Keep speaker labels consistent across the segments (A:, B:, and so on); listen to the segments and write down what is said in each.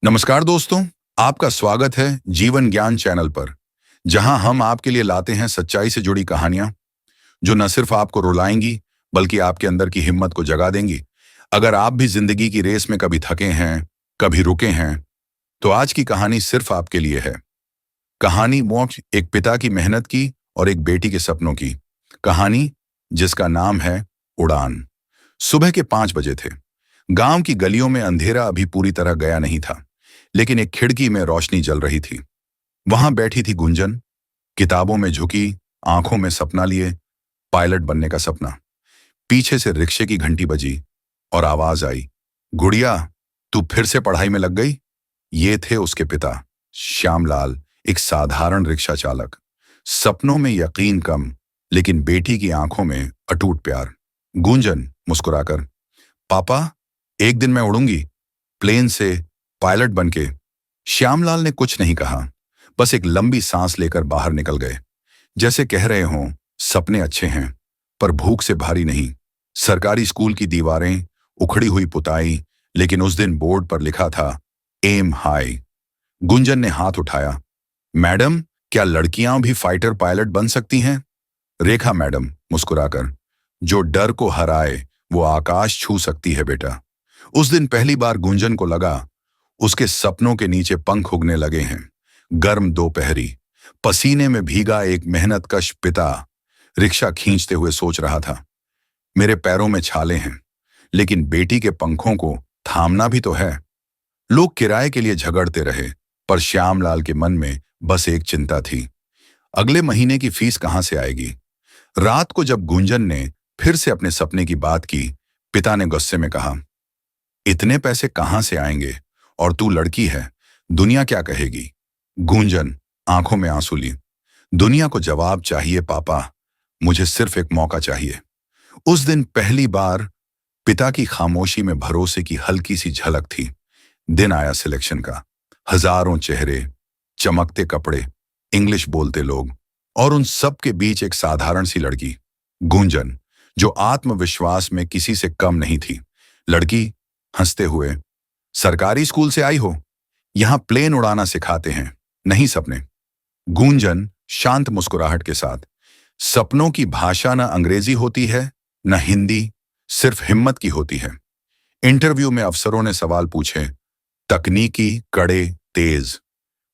A: नमस्कार दोस्तों, आपका स्वागत है जीवन ज्ञान चैनल पर, जहां हम आपके लिए लाते हैं सच्चाई से जुड़ी कहानियां जो न सिर्फ आपको रुलाएंगी बल्कि आपके अंदर की हिम्मत को जगा देंगी। अगर आप भी जिंदगी की रेस में कभी थके हैं, कभी रुके हैं, तो आज की कहानी सिर्फ आपके लिए है। कहानी मोक्ष एक पिता की मेहनत की और एक बेटी के सपनों की कहानी, जिसका नाम है उड़ान। सुबह के 5 बजे थे। गांव की गलियों में अंधेरा अभी पूरी तरह गया नहीं था, लेकिन एक खिड़की में रोशनी जल रही थी। वहां बैठी थी गुंजन, किताबों में झुकी, आंखों में सपना लिए, पायलट बनने का सपना। पीछे से रिक्शे की घंटी बजी और आवाज आई, गुड़िया, तू फिर से पढ़ाई में लग गई। ये थे उसके पिता, श्यामलाल, एक साधारण रिक्शा चालक। सपनों में यकीन कम, लेकिन बेटी की आंखों में अटूट प्यार। गुंजन मुस्कुराकर, पापा, एक दिन मैं उड़ूंगी प्लेन से, पायलट बनके। श्यामलाल ने कुछ नहीं कहा, बस एक लंबी सांस लेकर बाहर निकल गए, जैसे कह रहे हों, सपने अच्छे हैं पर भूख से भारी नहीं। सरकारी स्कूल की दीवारें, उखड़ी हुई पुताई, लेकिन उस दिन बोर्ड पर लिखा था, एम हाई। गुंजन ने हाथ उठाया, मैडम, क्या लड़कियां भी फाइटर पायलट बन सकती हैं? रेखा मैडम मुस्कुराकर, जो डर को हराए वो आकाश छू सकती है बेटा। उस दिन पहली बार गुंजन को लगा उसके सपनों के नीचे पंख उगने लगे हैं। गर्म दोपहरी, पसीने में भीगा एक मेहनतकश पिता रिक्शा खींचते हुए सोच रहा था, मेरे पैरों में छाले हैं, लेकिन बेटी के पंखों को थामना भी तो है। लोग किराए के लिए झगड़ते रहे, पर श्यामलाल के मन में बस एक चिंता थी, अगले महीने की फीस कहां से आएगी। रात को जब गुंजन ने फिर से अपने सपने की बात की, पिता ने गुस्से में कहा, इतने पैसे कहां से आएंगे, और तू लड़की है, दुनिया क्या कहेगी। गुंजन आंखों में आंसू ली, दुनिया को जवाब चाहिए पापा, मुझे सिर्फ एक मौका चाहिए। उस दिन पहली बार पिता की खामोशी में भरोसे की हल्की सी झलक थी। दिन आया सिलेक्शन का, हजारों चेहरे, चमकते कपड़े, इंग्लिश बोलते लोग, और उन सब के बीच एक साधारण सी लड़की, गुंजन, जो आत्मविश्वास में किसी से कम नहीं थी। लड़की हंसते हुए, सरकारी स्कूल से आई हो? यहां प्लेन उड़ाना सिखाते हैं, नहीं सपने। गुंजन शांत मुस्कुराहट के साथ, सपनों की भाषा न अंग्रेजी होती है न हिंदी, सिर्फ हिम्मत की होती है। इंटरव्यू में अफसरों ने सवाल पूछे, तकनीकी, कड़े, तेज।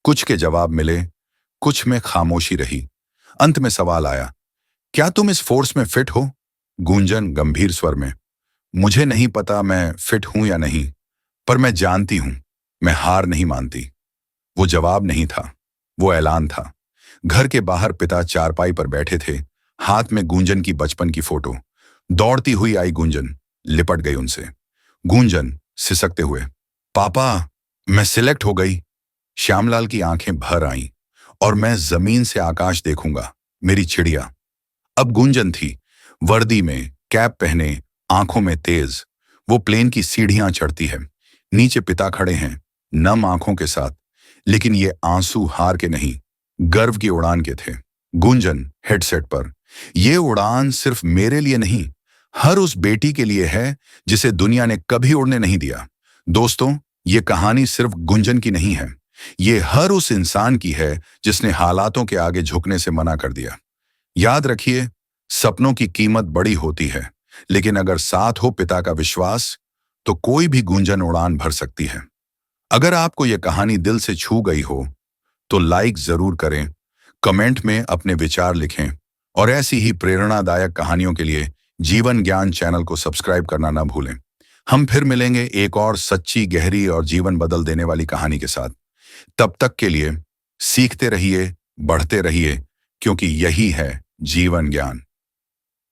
A: कुछ के जवाब मिले, कुछ में खामोशी रही। अंत में सवाल आया, क्या तुम इस फोर्स में फिट हो? गुंजन गंभीर स्वर में, मुझे नहीं पता मैं फिट हूं या नहीं, पर मैं जानती हूं, मैं हार नहीं मानती। वो जवाब नहीं था, वो ऐलान था। घर के बाहर पिता चारपाई पर बैठे थे, हाथ में गुंजन की बचपन की फोटो। दौड़ती हुई आई गुंजन, लिपट गई उनसे। गुंजन सिसकते हुए, पापा, मैं सिलेक्ट हो गई। श्यामलाल की आंखें भर आईं, और मैं जमीन से आकाश देखूंगा, मेरी चिड़िया। अब गुंजन थी, वर्दी में, कैप पहने, आंखों में तेज। वो प्लेन की सीढ़ियां चढ़ती है, नीचे पिता खड़े हैं, नम आंखों के साथ, लेकिन ये आंसू हार के नहीं, गर्व की उड़ान के थे। गुंजन हेडसेट पर, ये उड़ान सिर्फ मेरे लिए नहीं, हर उस बेटी के लिए है जिसे दुनिया ने कभी उड़ने नहीं दिया। दोस्तों, ये कहानी सिर्फ गुंजन की नहीं है, ये हर उस इंसान की है जिसने हालातों के आगे झुकने से मना कर दिया। याद रखिए, सपनों की कीमत बड़ी होती है, लेकिन अगर साथ हो पिता का विश्वास, तो कोई भी गुंजन उड़ान भर सकती है। अगर आपको यह कहानी दिल से छू गई हो, तो लाइक जरूर करें, कमेंट में अपने विचार लिखें, और ऐसी ही प्रेरणादायक कहानियों के लिए जीवन ज्ञान चैनल को सब्सक्राइब करना ना भूलें। हम फिर मिलेंगे एक और सच्ची, गहरी और जीवन बदल देने वाली कहानी के साथ। तब तक के लिए सीखते रहिए, बढ़ते रहिए, क्योंकि यही है जीवन ज्ञान।